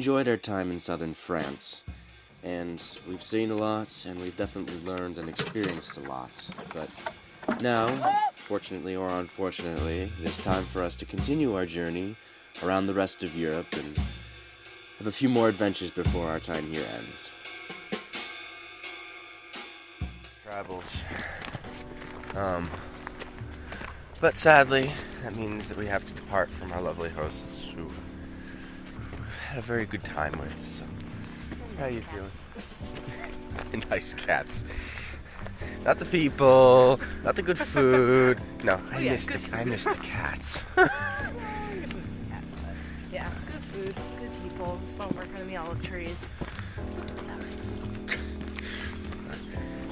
enjoyed our time in southern France, and we've seen a lot, and we've definitely learned and experienced a lot. But now, fortunately or unfortunately, it is time for us to continue our journey around the rest of Europe and have a few more adventures before our time here ends. Travels. But sadly, that means that we have to depart from our lovely hosts who we've had a very good time with. So, how are you feeling? Nice cats. Not the people, not the good food. No, I missed the cats. Yeah, good food, good people. It was fun working on the olive trees.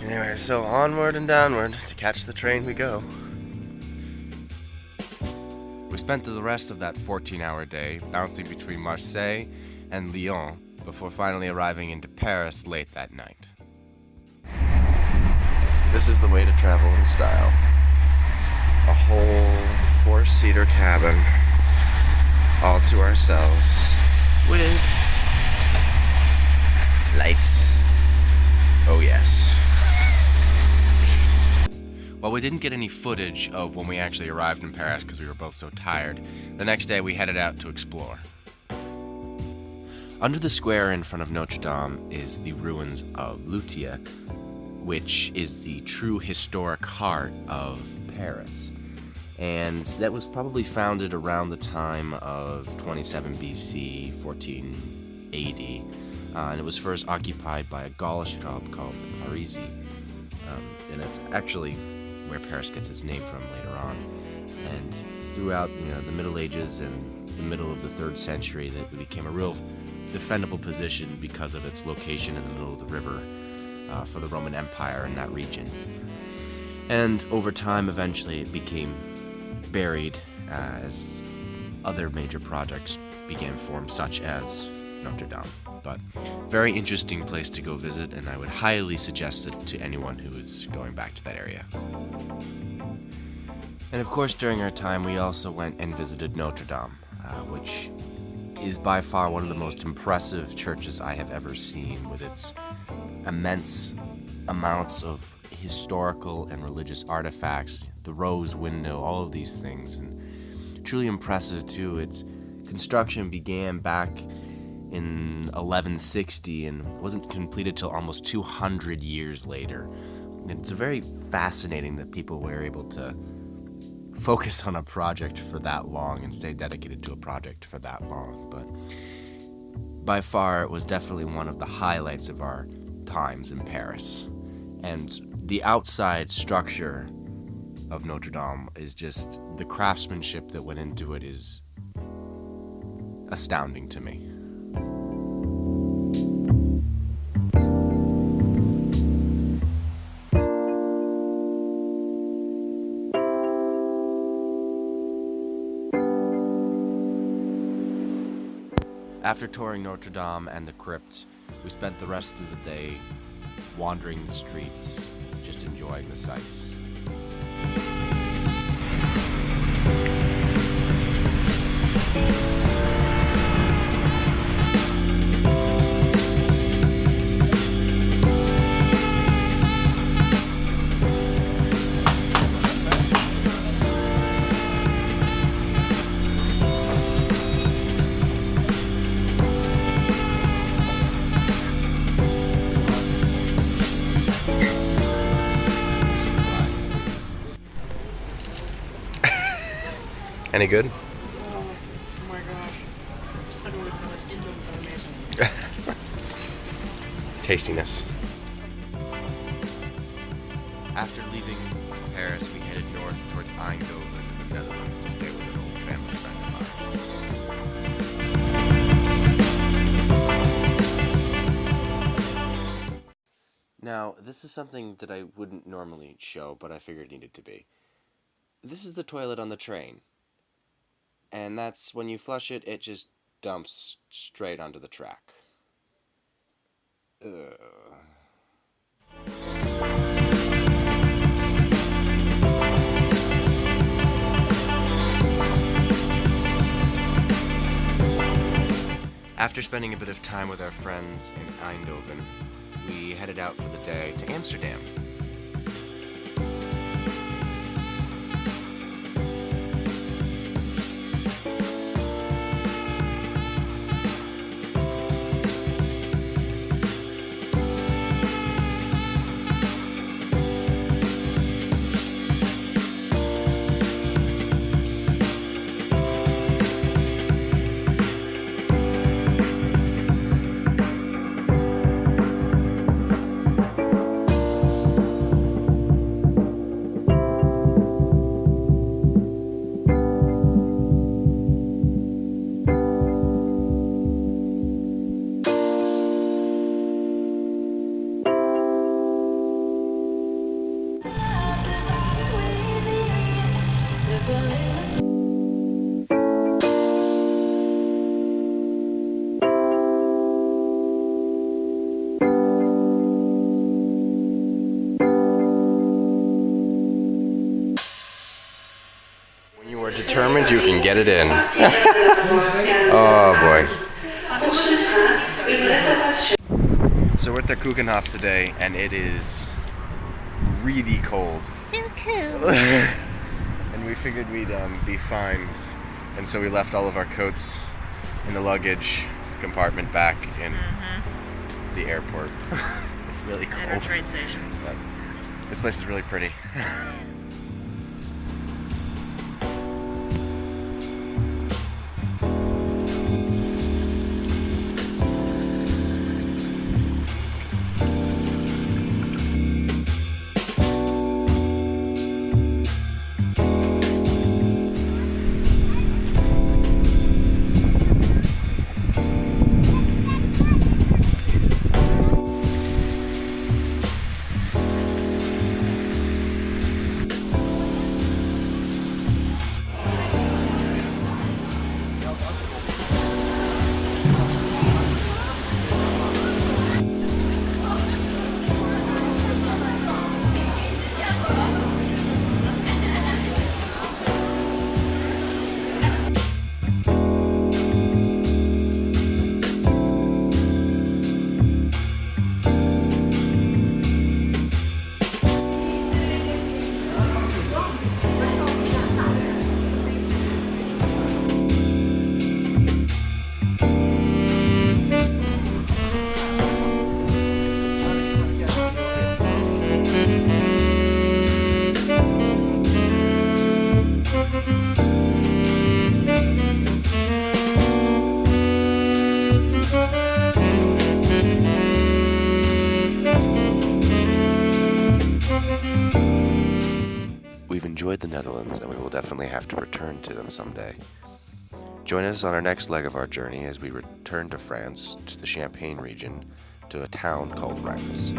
Anyway, so onward and downward to catch the train we go. We spent the rest of that 14-hour day bouncing between Marseille and Lyon before finally arriving into Paris late that night. This is the way to travel in style. A whole 4-seater cabin, all to ourselves, with lights. Oh yes. While we didn't get any footage of when we actually arrived in Paris because we were both so tired, the next day we headed out to explore. Under the square in front of Notre Dame is the ruins of Lutia, which is the true historic heart of Paris. And that was probably founded around the time of 27 BC, 1480. And it was first occupied by a Gaulish tribe called the Parisi. And that's actually where Paris gets its name from later on. And throughout the Middle Ages and the middle of the 3rd century, that became a real defendable position because of its location in the middle of the river for the Roman Empire in that region. And over time, eventually, it became buried as other major projects began to form, such as Notre Dame. But very interesting place to go visit, and I would highly suggest it to anyone who is going back to that area. And of course, during our time, we also went and visited Notre Dame, which is by far one of the most impressive churches I have ever seen, with its immense amounts of historical and religious artifacts, the rose window, all of these things, and truly impressive too. Its construction began back in 1160 and wasn't completed till almost 200 years later. And it's very fascinating that people were able to focus on a project for that long and stay dedicated to a project for that long. But by far, it was definitely one of the highlights of our times in Paris. And the outside structure of Notre Dame is just, the craftsmanship that went into it is astounding to me. After touring Notre Dame and the Crypts, we spent the rest of the day wandering the streets, just enjoying the sights. Any good? Oh my gosh. I don't even know what's in them, but amazing. Tastiness. After leaving Paris, we headed north towards Eindhoven in the Netherlands to stay with an old family friend of ours. Now, this is something that I wouldn't normally show, but I figured it needed to be. This is the toilet on the train. And that's when you flush it, it just dumps straight onto the track. Ugh. After spending a bit of time with our friends in Eindhoven, we headed out for the day to Amsterdam. Determined you can get it in. Oh boy. So we're at the Keukenhof today and it is really cold. So cool. And we figured we'd be fine. And so we left all of our coats in the luggage compartment back in the airport. It's really cold. At our train station. But this place is really pretty. We've enjoyed the Netherlands and we will definitely have to return to them someday. Join us on our next leg of our journey as we return to France, to the Champagne region, to a town called Reims.